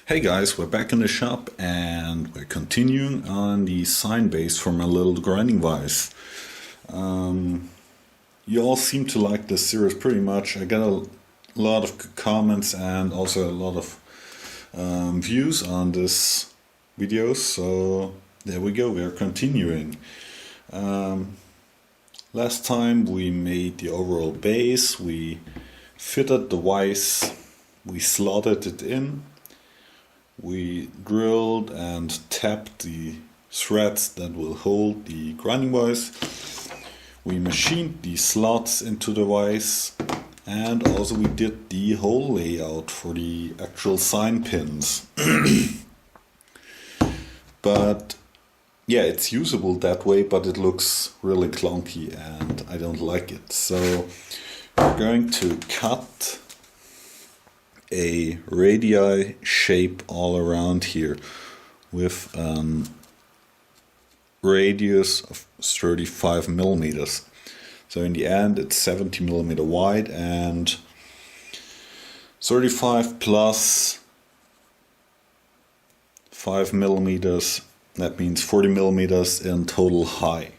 Hey guys, we're back in the shop and we're continuing on the sine base for my little grinding vise. You all seem to like this series pretty much. I got a lot of comments and also a lot of views on this video, so there we go, we're continuing. Last time we made the overall base, we fitted the vise, we slotted it in. We drilled and tapped the threads that will hold the grinding vise. We machined the slots into the vise, and also we did the whole layout for the actual sine pins. But yeah, it's usable that way, but it looks really clunky and I don't like it. So we're going to cut a radii shape all around here with a radius of 35 millimeters. So in the end it's 70 millimeter wide and 35 plus 5 millimeters, that means 40 millimeters in total high.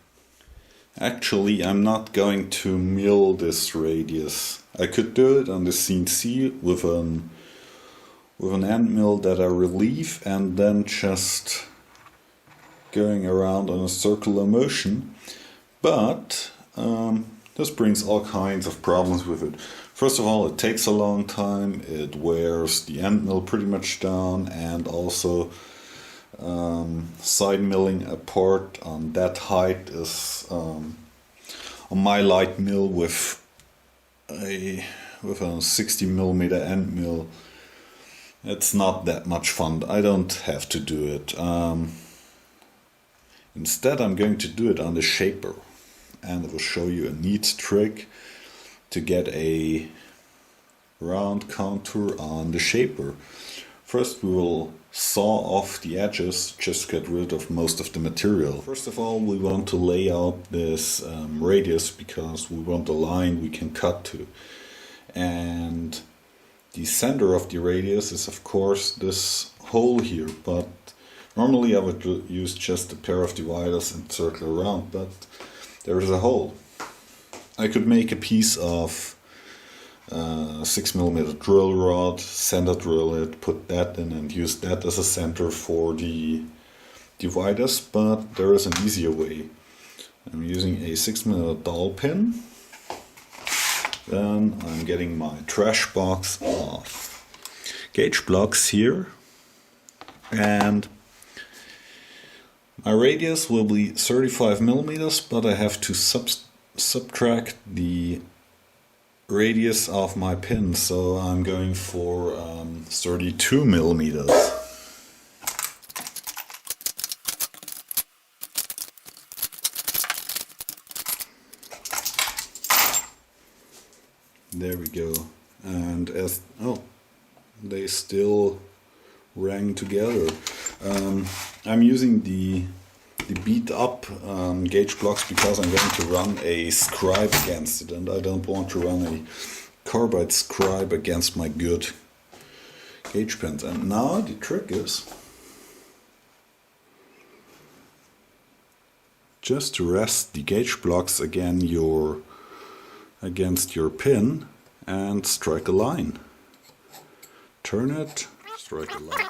Actually, I'm not going to mill this radius. I could do it on the CNC with an end mill that I relieve and then just going around on a circular motion. But this brings all kinds of problems with it. First of all, it takes a long time. It wears the end mill pretty much down, and also side milling a part on that height is on my light mill with a 60 millimeter end mill. It's not that much fun. I don't have to do it. Instead, I'm going to do it on the shaper, and I will show you a neat trick to get a round contour on the shaper. First, we will saw off the edges, just get rid of most of the material. First of all, we want to lay out this radius because we want a line we can cut to. And the center of the radius is of course this hole here, but normally I would use just a pair of dividers and circle around, but there is a hole. I could make a piece of 6 millimeter drill rod, center drill it, put that in and use that as a center for the dividers, but there is an easier way. I'm using a 6 millimeter dowel pin. Then I'm getting my trash box of gauge blocks here, and my radius will be 35 millimeters, but I have to subtract the radius of my pin, so I'm going for 32 millimeters. There we go. And as they still rang together. I'm using the beat up gauge blocks because I'm going to run a scribe against it, and I don't want to run a carbide scribe against my good gauge pens. And now the trick is just to rest the gauge blocks against your pin and strike a line. Turn it, strike a line.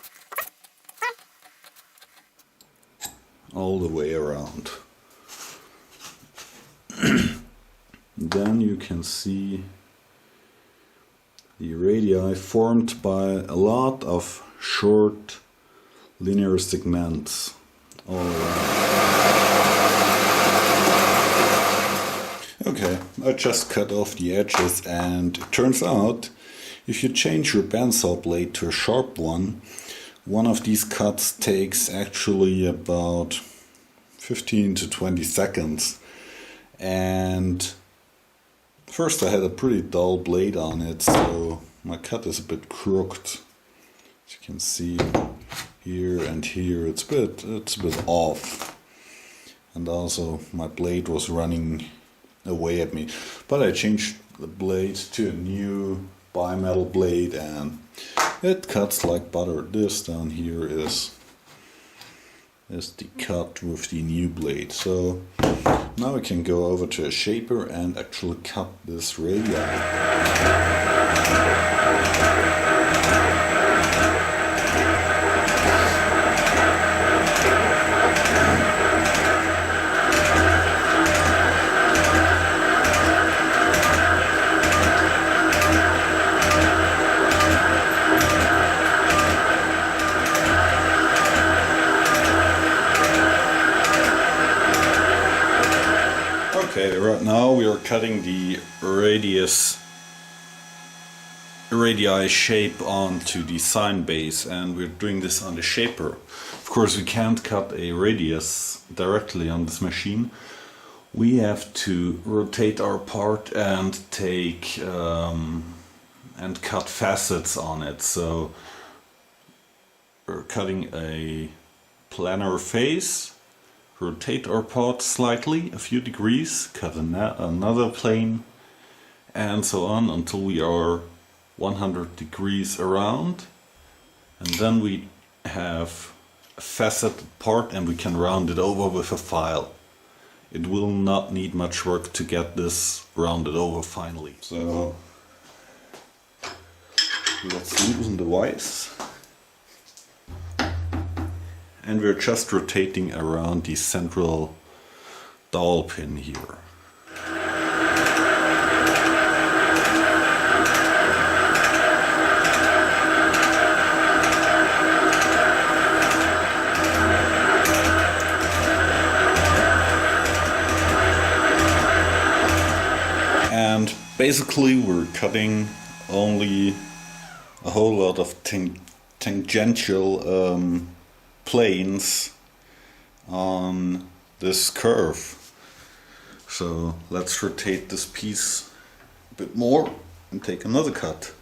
All the way around. Then you can see the radii formed by a lot of short linear segments all around. Okay, I just cut off the edges, and it turns out if you change your bandsaw blade to a sharp one, one of these cuts takes actually about 15 to 20 seconds. And first I had a pretty dull blade on it, so my cut is a bit crooked. As you can see here and here, it's a bit off. And also my blade was running away at me. But I changed the blade to a new bimetal blade, and it cuts like butter. This down here is the cut with the new blade. So now we can go over to a shaper and actually cut this radii. Okay, right now we are cutting the radii shape onto the sine base, and we're doing this on the shaper. Of course, we can't cut a radius directly on this machine. We have to rotate our part and take and cut facets on it. So we're cutting a planar face. Rotate our part slightly, a few degrees, cut another plane, and so on until we are 100 degrees around. And then we have a faceted part and we can round it over with a file. It will not need much work to get this rounded over finally. So let's loosen the vise. And we're just rotating around the central dowel pin here. And basically we're cutting only a whole lot of tangential planes on this curve. So let's rotate this piece a bit more and take another cut.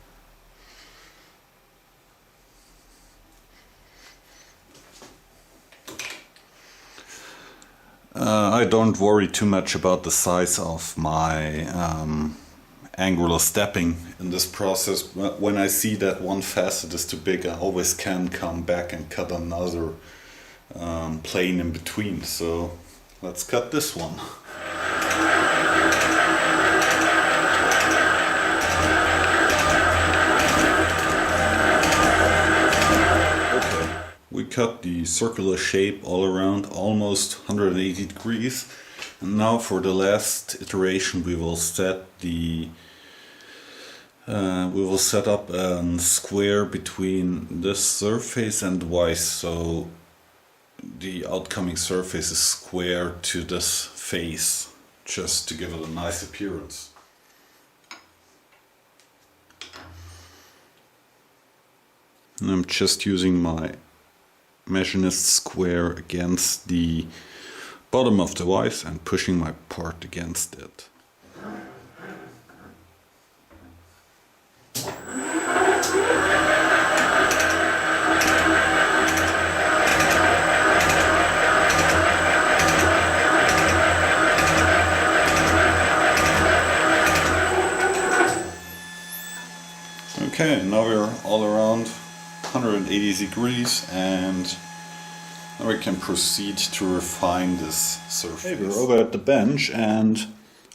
I don't worry too much about the size of my angular stepping in this process. When I see that one facet is too big, I always can come back and cut another plane in between. So let's cut this one. Okay, we cut the circular shape all around, almost 180 degrees. And now for the last iteration we will set up a square between this surface and the vise, so the outcoming surface is square to this face, just to give it a nice appearance. And I'm just using my machinist square against the bottom of the vise and pushing my part against it. Okay, now we're all around 180 degrees, and now we can proceed to refine this surface. Okay, we're over at the bench, and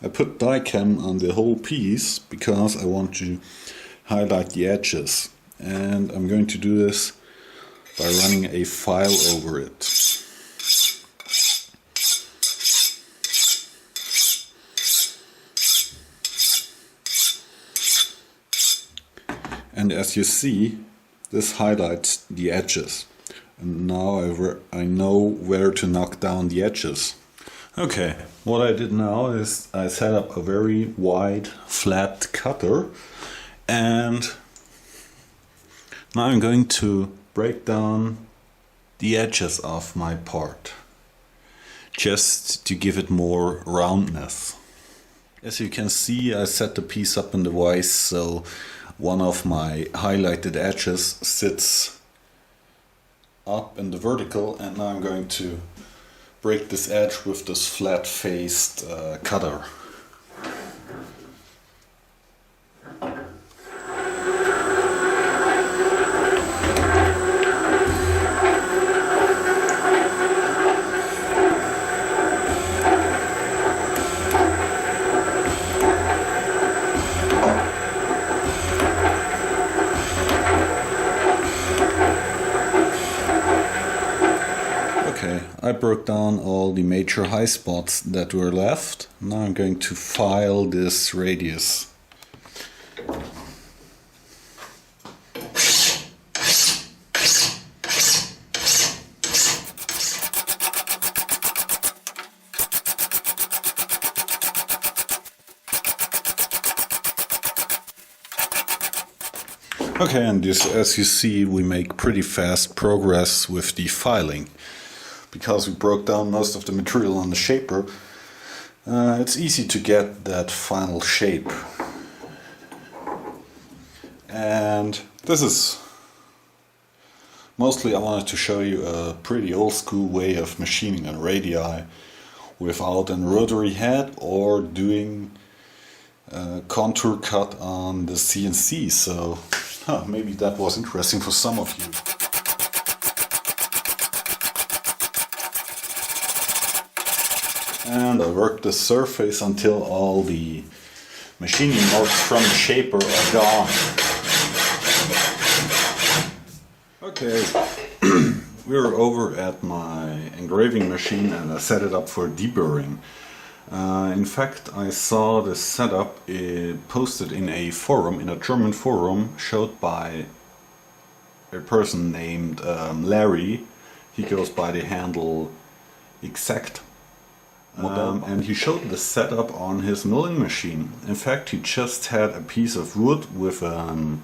I put die cam on the whole piece because I want to highlight the edges, and I'm going to do this by running a file over it. And as you see, this highlights the edges. And now I know where to knock down the edges. Okay, what I did now is I set up a very wide, flat cutter. And now I'm going to break down the edges of my part, just to give it more roundness. As you can see, I set the piece up in the vise, so one of my highlighted edges sits up in the vertical, and now I'm going to break this edge with this flat-faced cutter. broke down all the major high spots that were left. Now I'm going to file this radius. Okay, and as you see, we make pretty fast progress with the filing. Because we broke down most of the material on the shaper, it's easy to get that final shape. And this is mostly, I wanted to show you a pretty old school way of machining a radii without a rotary head or doing contour cut on the CNC. So maybe that was interesting for some of you. And I worked the surface until all the machining marks from the shaper are gone. Okay, we're over at my engraving machine and I set it up for deburring. In fact, I saw this setup posted in a forum, in a German forum, showed by a person named Larry. He goes by the handle eXactModellbau, and he showed the setup on his milling machine. In fact, he just had a piece of wood with a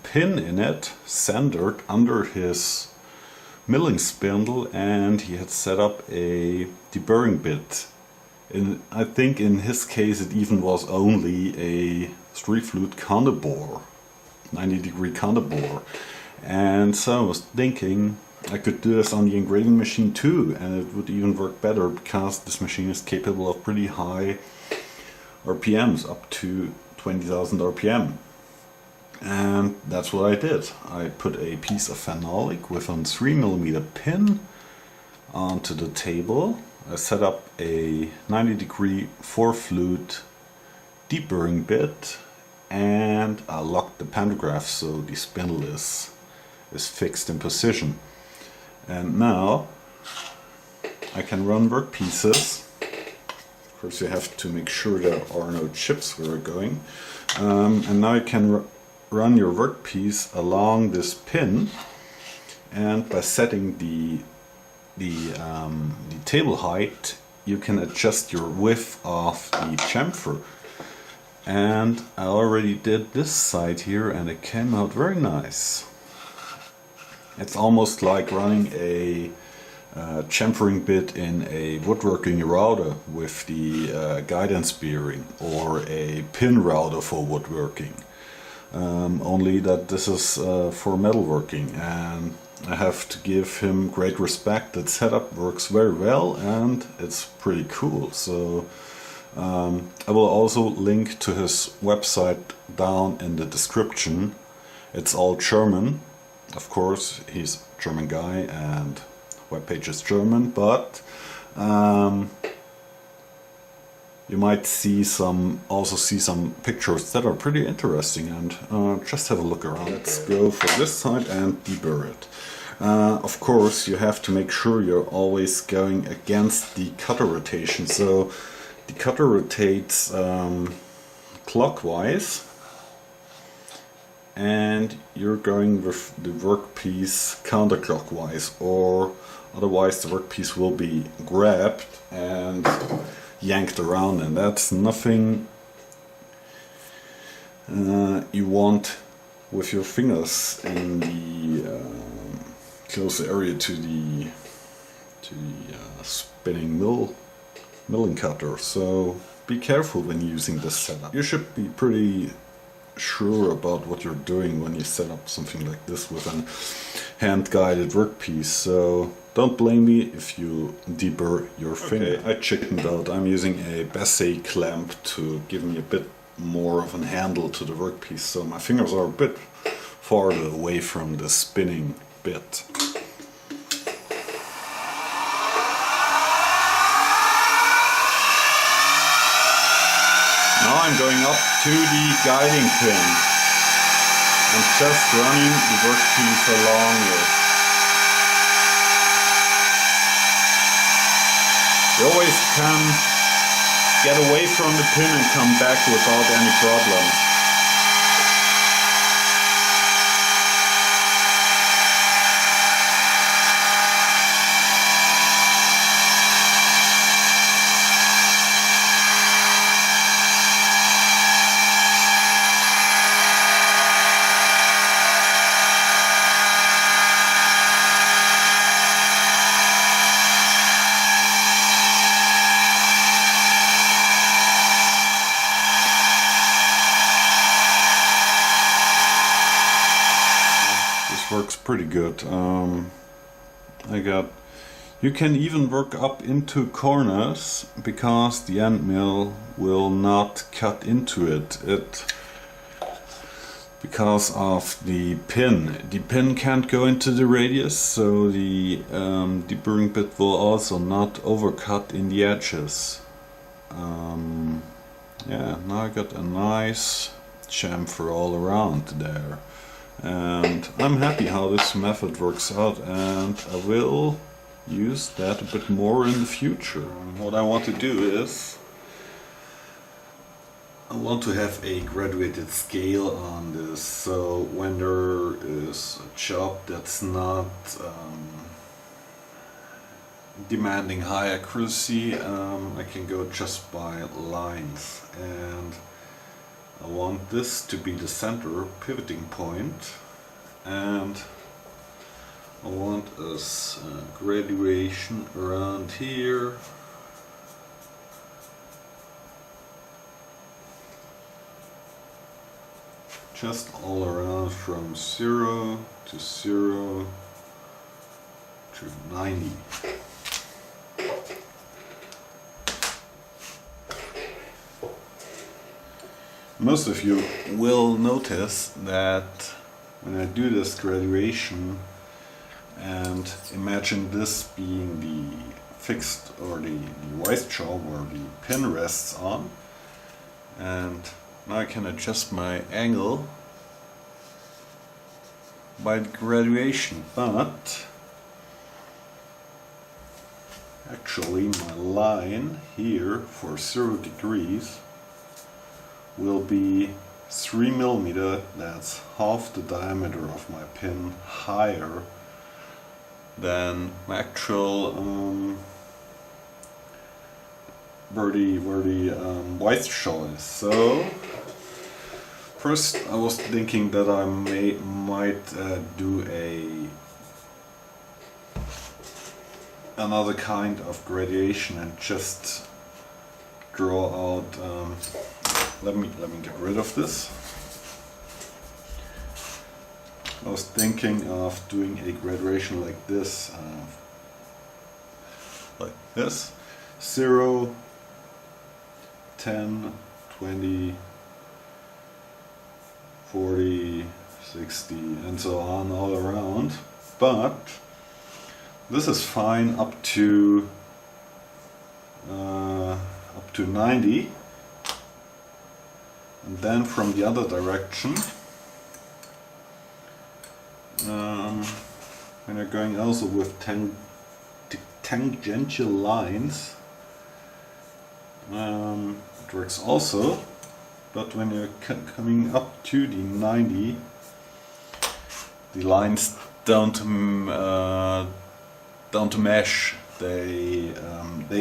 pin in it centered under his milling spindle, and he had set up a deburring bit. I think in his case it even was only a 3-flute counter bore, 90-degree counter bore. And so I was thinking I could do this on the engraving machine too, and it would even work better because this machine is capable of pretty high RPMs, up to 20,000 RPM. And that's what I did. I put a piece of phenolic with a 3mm pin onto the table. I set up a 90-degree 4-flute deburring bit, and I locked the pantograph so the spindle is fixed in position. And now I can run workpieces. Of course, you have to make sure there are no chips where they're going. And now you can run your workpiece along this pin, and by setting the table height, you can adjust your width of the chamfer. And I already did this side here, and it came out very nice. It's almost like running a chamfering bit in a woodworking router with the guidance bearing, or a pin router for woodworking. Only that this is for metalworking, and I have to give him great respect. That setup works very well and it's pretty cool. So I will also link to his website down in the description. It's all German, of course. He's a German guy and webpage is German, but you might also see some pictures that are pretty interesting, and just have a look around. Let's go for this side and deburr it. Of course, you have to make sure you're always going against the cutter rotation. So the cutter rotates clockwise, and you're going with the workpiece counterclockwise, or otherwise the workpiece will be grabbed and yanked around, and that's nothing you want with your fingers in the close area to the spinning milling cutter. So be careful when using this setup. You should be pretty sure about what you're doing when you set up something like this with a hand-guided workpiece. So don't blame me if you deburr your finger. Okay, I chickened out. I'm using a Bessay clamp to give me a bit more of a handle to the workpiece, so my fingers are a bit farther away from the spinning bit. Now I'm going up to the guiding pin and just running the workpiece along it. You always can get away from the pin and come back without any problems. Works pretty good. You can even work up into corners because the end mill will not cut into it. Because of the pin. The pin can't go into the radius, so the deburring bit will also not overcut in the edges. Yeah, now I got a nice chamfer all around there. And I'm happy how this method works out, and I will use that a bit more in the future. What I want to do is I want to have a graduated scale on this, so when there is a job that's not demanding high accuracy, I can go just by lines. And I want this to be the center pivoting point, and I want a graduation around here. Just all around from 0 to 0 to 90. Most of you will notice that when I do this graduation, and imagine this being the fixed or the vice jaw where the pin rests on, and now I can adjust my angle by the graduation, but actually my line here for 0 degrees will be 3 mm, that's half the diameter of my pin, higher than my actual where the white jaw is. So first I was thinking that I might do another kind of gradation and just draw out let me get rid of this. I was thinking of doing a graduation like this, 0, 10, 20, 40, 60 and so on all around, but this is fine up to 90. And then from the other direction, when you're going also with tangential lines, it works also, but when you're coming up to the 90, the lines don't mesh. They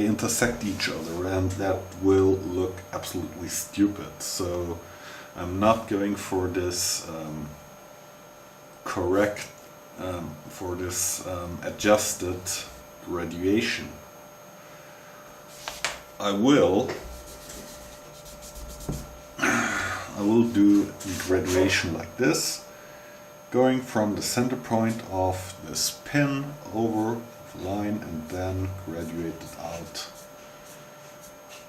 intersect each other, and that will look absolutely stupid. So I'm not going for this adjusted graduation. I will do the graduation like this, going from the center point of this pin over the line and then graduate it out,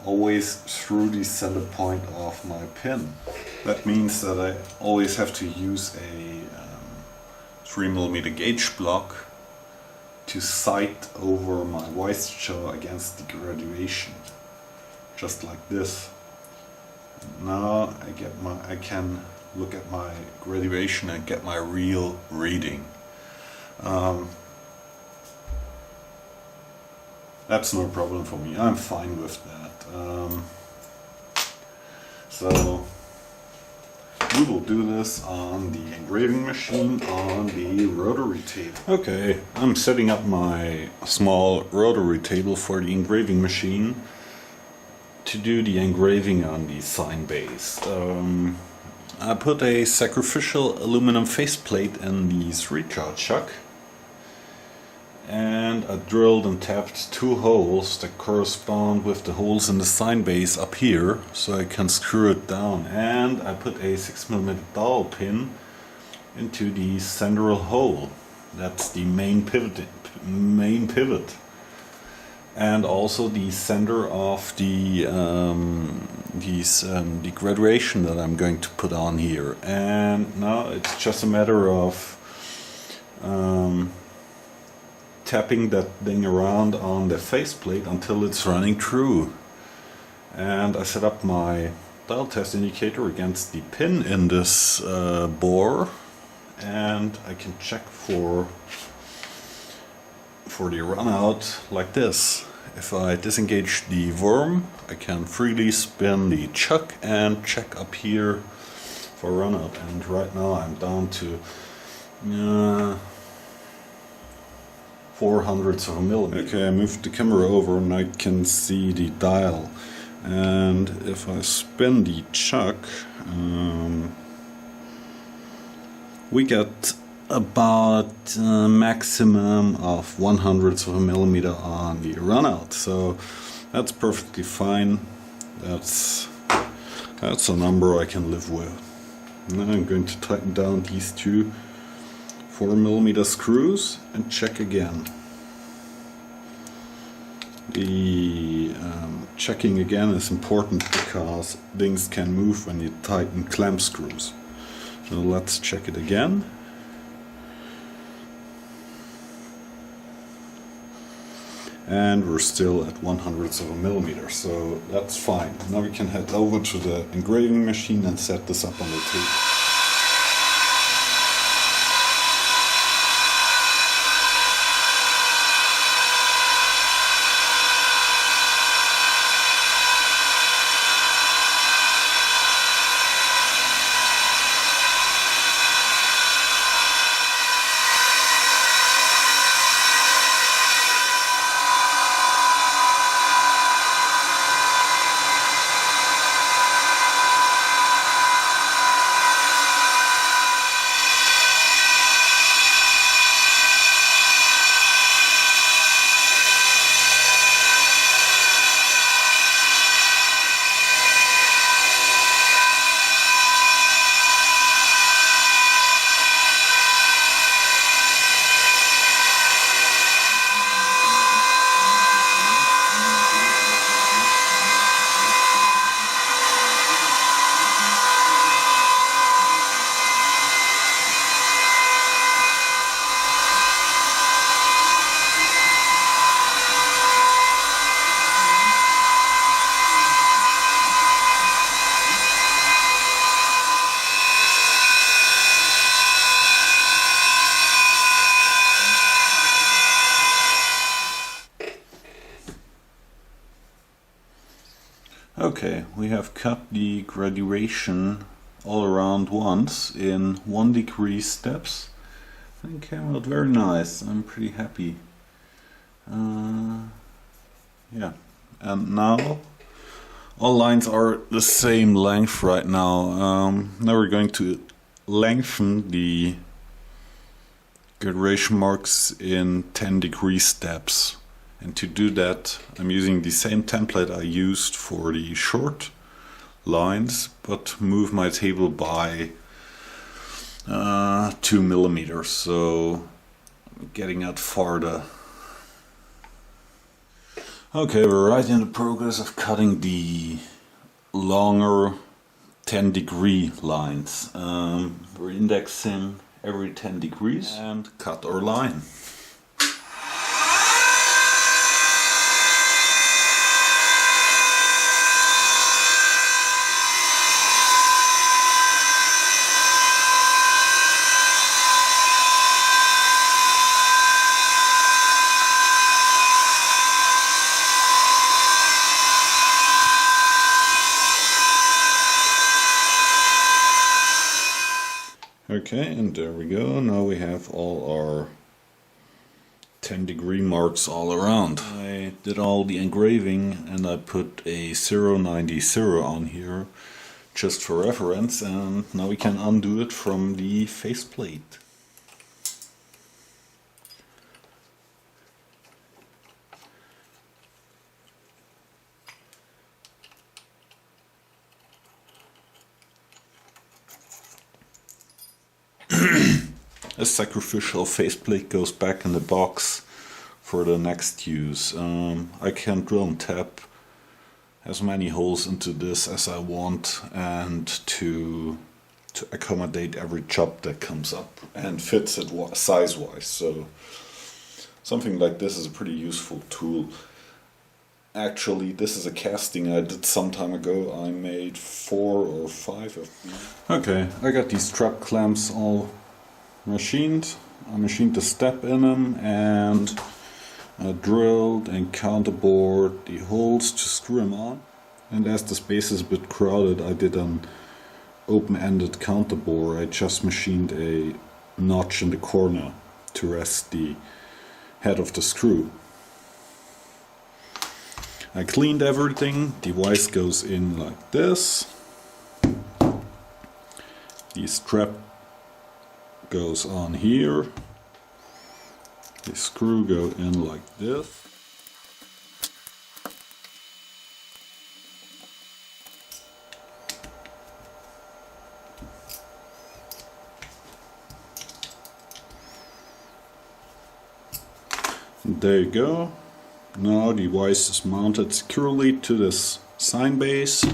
always through the center point of my pin. That means that I always have to use a 3 mm gauge block to sight over my vice jaw against the graduation, just like this. And now I can look at my graduation and get my real reading. That's no problem for me. I'm fine with that. So we will do this on the engraving machine on the rotary table. Okay, I'm setting up my small rotary table for the engraving machine to do the engraving on the Sine base. I put a sacrificial aluminum faceplate in the 3-jar chuck, and I drilled and tapped 2 holes that correspond with the holes in the Sine base up here, so I can screw it down. And I put a 6mm dowel pin into the central hole. That's the main pivot, and also the center of the the graduation that I'm going to put on here. And now it's just a matter of tapping that thing around on the faceplate until it's running true. And I set up my dial test indicator against the pin in this bore, and I can check for the run out like this. If I disengage the worm, I can freely spin the chuck and check up here for run out. And right now I'm down to 0.04 of a millimeter. Okay, I moved the camera over and I can see the dial. And if I spin the chuck, we get about a maximum of 0.01 of a millimeter on the run out. So that's perfectly fine. That's a number I can live with. Now I'm going to tighten down these 2 4mm screws and check again. The checking again is important because things can move when you tighten clamp screws. So let's check it again. And we're still at 0.01 of a millimeter, so that's fine. Now we can head over to the engraving machine and set this up on the table. Okay, we have cut the graduation all around once in 1-degree steps. I think it came out very nice. I'm pretty happy. Yeah, and now all lines are the same length right now. Now we're going to lengthen the graduation marks in 10-degree steps. And to do that, I'm using the same template I used for the short lines, but move my table by 2 millimeters, so I'm getting out farther. Okay, we're right in the progress of cutting the longer 10-degree lines. We're indexing every 10 degrees and cut our line. Okay, and there we go. Now we have all our 10-degree marks all around. I did all the engraving and I put a 090 on here just for reference, and now we can undo it from the faceplate. A sacrificial faceplate goes back in the box for the next use. I can drill and tap as many holes into this as I want, and to accommodate every chop that comes up and fits it size-wise. So something like this is a pretty useful tool. Actually, this is a casting I did some time ago. I made 4 or 5 of these. Okay, I got these strap clamps all machined. I machined the step in them, and I drilled and counterbored the holes to screw them on. And as the space is a bit crowded, I did an open-ended counterbore. I just machined a notch in the corner to rest the head of the screw. I cleaned everything. The vise goes in like this. The strap goes on here. The screw go in like this. And there you go. Now the vise is mounted securely to this sine base.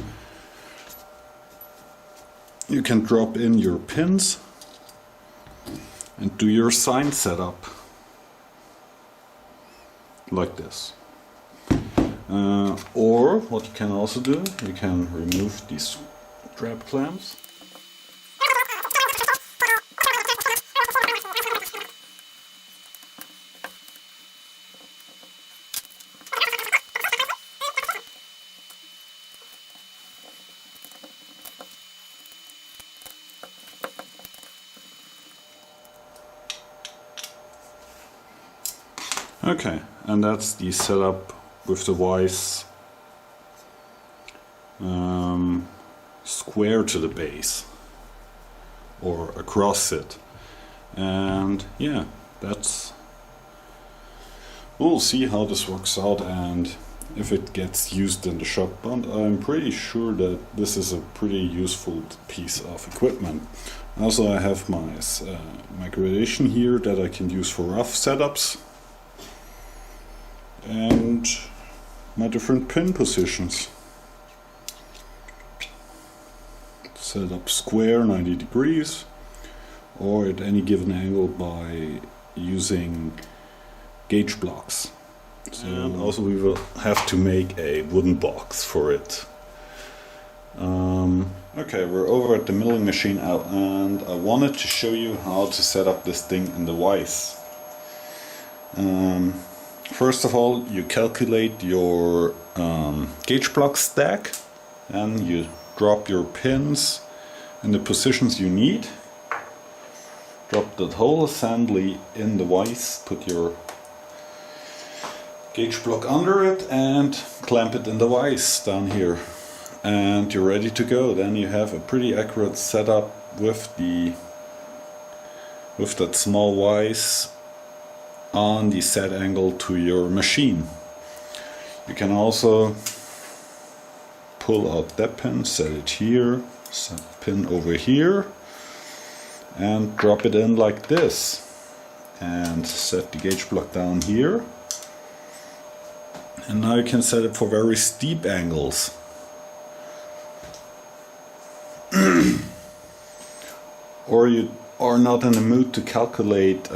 You can drop in your pins and do your sine setup like this. Or what you can also do, you can remove these strap clamps. Okay, and that's the setup with the vise square to the base or across it. And yeah, we'll see how this works out and if it gets used in the shop, but I'm pretty sure that this is a pretty useful piece of equipment. Also, I have my gradation here that I can use for rough setups, and my different pin positions. Set up square 90 degrees or at any given angle by using gauge blocks. So, and also we will have to make a wooden box for it. Okay, we're over at the milling machine now, and I wanted to show you how to set up this thing in the vise. First of all, you calculate your gauge block stack and you drop your pins in the positions you need. Drop that whole assembly in the vise, put your gauge block under it and clamp it in the vise down here. And you're ready to go. Then you have a pretty accurate setup with that small vise on the set angle to your machine. You can also pull out that pin, set it here, set the pin over here, and drop it in like this, and set the gauge block down here. And now you can set it for very steep angles. Or you are not in the mood to calculate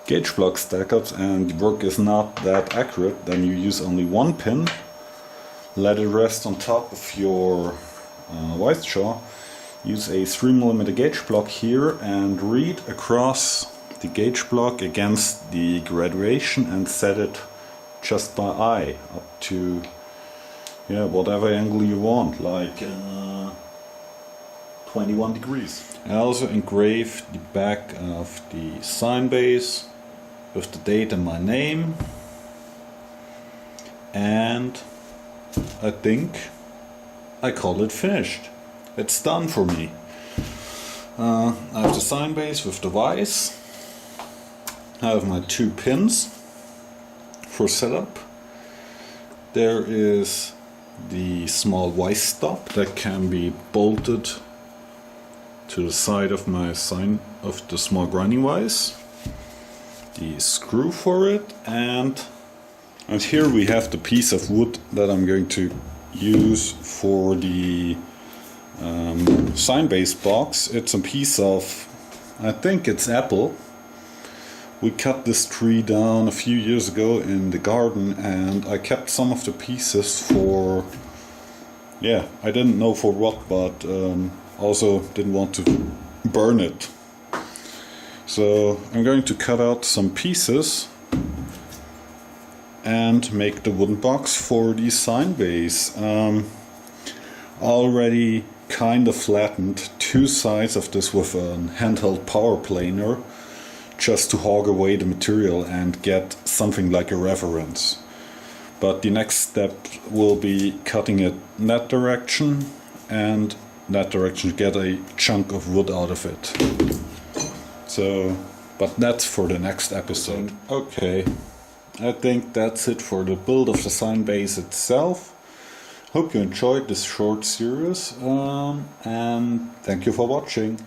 gauge block stack-ups and the work is not that accurate, then you use only one pin, let it rest on top of your vise jaw, use a 3mm gauge block here and read across the gauge block against the graduation and set it just by eye up to whatever angle you want, like 21 degrees. I also engraved the back of the Sine base with the date and my name, and I think I call it finished. It's done for me. I have the Sine base with the vise. I have my 2 pins for setup. There is the small vise stop that can be bolted to the side of my Sine of the small grinding vise. The screw for it, and here we have the piece of wood that I'm going to use for the Sine base box. It's a piece of, I think it's apple. We cut this tree down a few years ago in the garden, and I kept some of the pieces for, yeah, I didn't know for what, but also didn't want to burn it. So I'm going to cut out some pieces and make the wooden box for the Sine base. Already kind of flattened 2 sides of this with a handheld power planer, just to hog away the material and get something like a reference. But the next step will be cutting it in that direction, and that direction to get a chunk of wood out of it. So, but that's for the next episode. Okay, I think that's it for the build of the Sine base itself. Hope you enjoyed this short series, and thank you for watching.